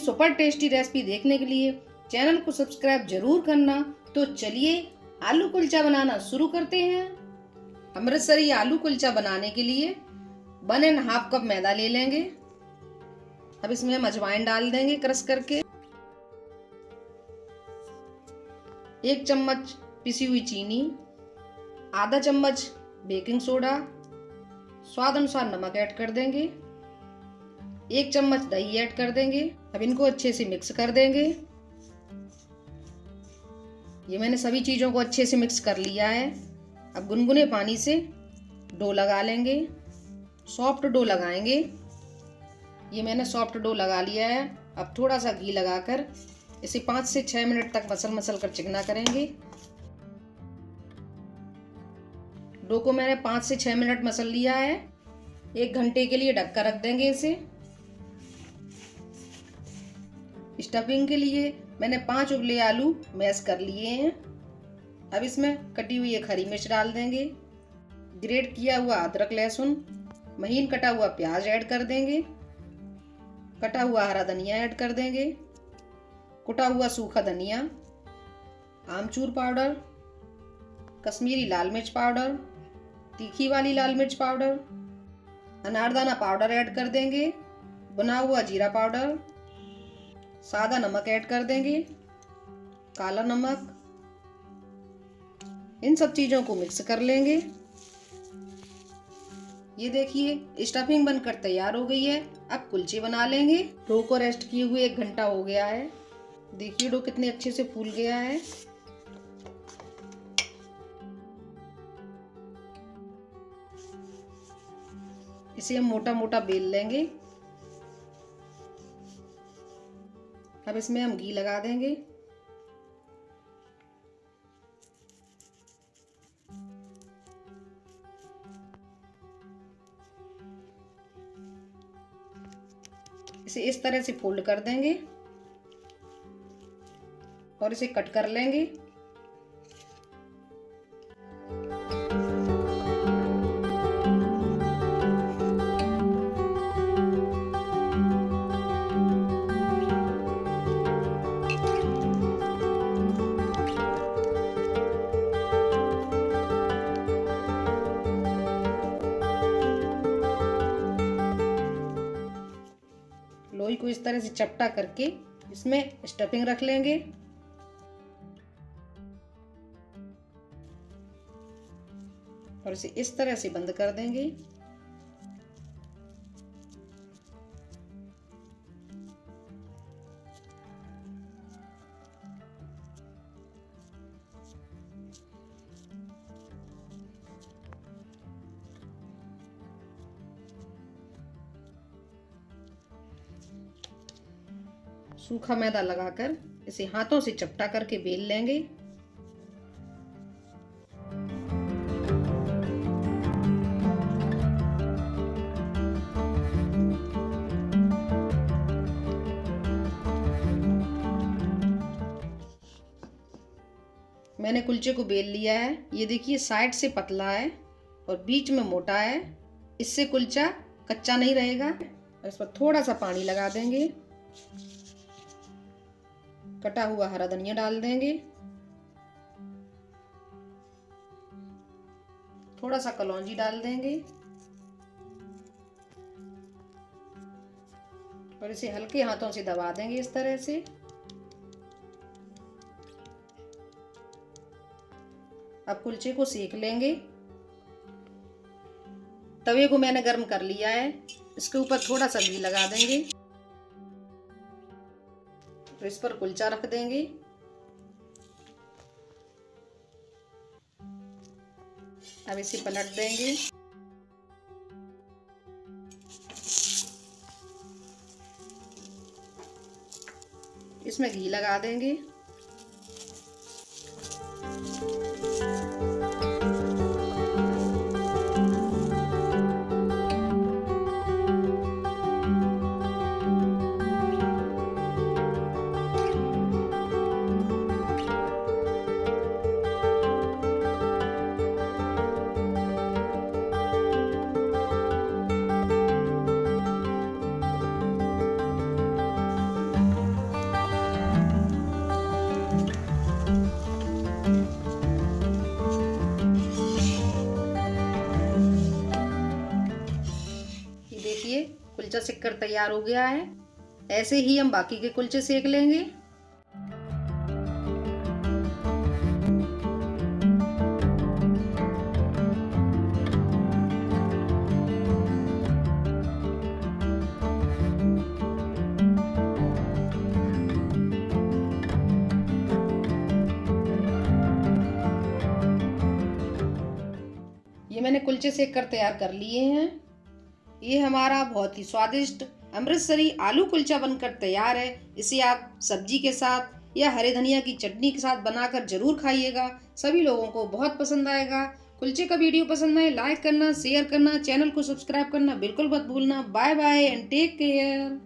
Super tasty recipe देखने के लिए चैनल को सब्सक्राइब जरूर करना। तो चलिए आलू कुलचा बनाना शुरू करते हैं। अमृतसरी आलू कुलचा बनाने के लिए 1.5 कप मैदा ले लेंगे। अब इसमें हम अजवाइन डाल देंगे क्रश करके। 1 चम्मच पिसी हुई चीनी, आधा चम्मच बेकिंग सोडा, स्वाद अनुसार नमक ऐड कर देंगे। 1 चम्मच दही ऐड कर देंगे। अब इनको अच्छे से मिक्स कर देंगे। ये मैंने सभी चीज़ों को अच्छे से मिक्स कर लिया है। अब गुनगुने पानी से डो लगा लेंगे। सॉफ्ट डो लगाएंगे। ये मैंने सॉफ्ट डो लगा लिया है। अब थोड़ा सा घी लगाकर इसे 5 से 6 मिनट तक मसल कर चिकना करेंगे। डो को मैंने 5 से 6 मिनट मसल लिया है। 1 घंटे के लिए ढक कर रख देंगे इसे। स्टफिंग के लिए मैंने 5 उबले आलू मैश कर लिए हैं। अब इसमें कटी हुई 1 हरी मिर्च डाल देंगे। ग्रेट किया हुआ अदरक लहसुन, महीन कटा हुआ प्याज ऐड कर देंगे। कटा हुआ हरा धनिया ऐड कर देंगे। कुटा हुआ सूखा धनिया, आमचूर पाउडर, कश्मीरी लाल मिर्च पाउडर, तीखी वाली लाल मिर्च पाउडर, अनारदाना पाउडर ऐड कर देंगे। भुना हुआ जीरा पाउडर, सादा नमक ऐड कर देंगे, काला नमक। इन सब चीजों को मिक्स कर लेंगे। ये देखिए स्टफिंग बनकर तैयार हो गई है। अब कुलचे बना लेंगे। डो को रेस्ट किए हुए 1 घंटा हो गया है। देखिए डो कितने अच्छे से फूल गया है। इसे हम मोटा मोटा बेल लेंगे। अब इसमें हम घी लगा देंगे। इसे इस तरह से फोल्ड कर देंगे और इसे कट कर लेंगे। लोई को इस तरह से चपटा करके इसमें स्टफिंग रख लेंगे। और इसे इस तरह से बंद कर देंगे। सूखा मैदा लगाकर इसे हाथों से चपटा करके बेल लेंगे। मैंने कुलचे को बेल लिया है। ये देखिए साइड से पतला है और बीच में मोटा है। इससे कुलचा कच्चा नहीं रहेगा। और इस पर थोड़ा सा पानी लगा देंगे। कटा हुआ हरा धनिया डाल देंगे। थोड़ा सा कलौंजी डाल देंगे और इसे हल्के हाथों से दबा देंगे इस तरह से। अब कुलचे को सेक लेंगे। तवे को मैंने गर्म कर लिया है। इसके ऊपर थोड़ा सा घी लगा देंगे। तो इस पर कुलचा रख देंगे। अब इसे पलट देंगे। इसमें घी लगा देंगे। सिककर तैयार हो गया है। ऐसे ही हम बाकी के कुलचे सेक लेंगे। ये मैंने कुलचे सेक कर तैयार कर लिए हैं। ये हमारा बहुत ही स्वादिष्ट अमृतसरी आलू कुलचा बनकर तैयार है। इसे आप सब्जी के साथ या हरे धनिया की चटनी के साथ बनाकर जरूर खाइएगा। सभी लोगों को बहुत पसंद आएगा। कुलचे का वीडियो पसंद आए लाइक करना, शेयर करना, चैनल को सब्सक्राइब करना बिल्कुल मत भूलना। Bye bye and take care.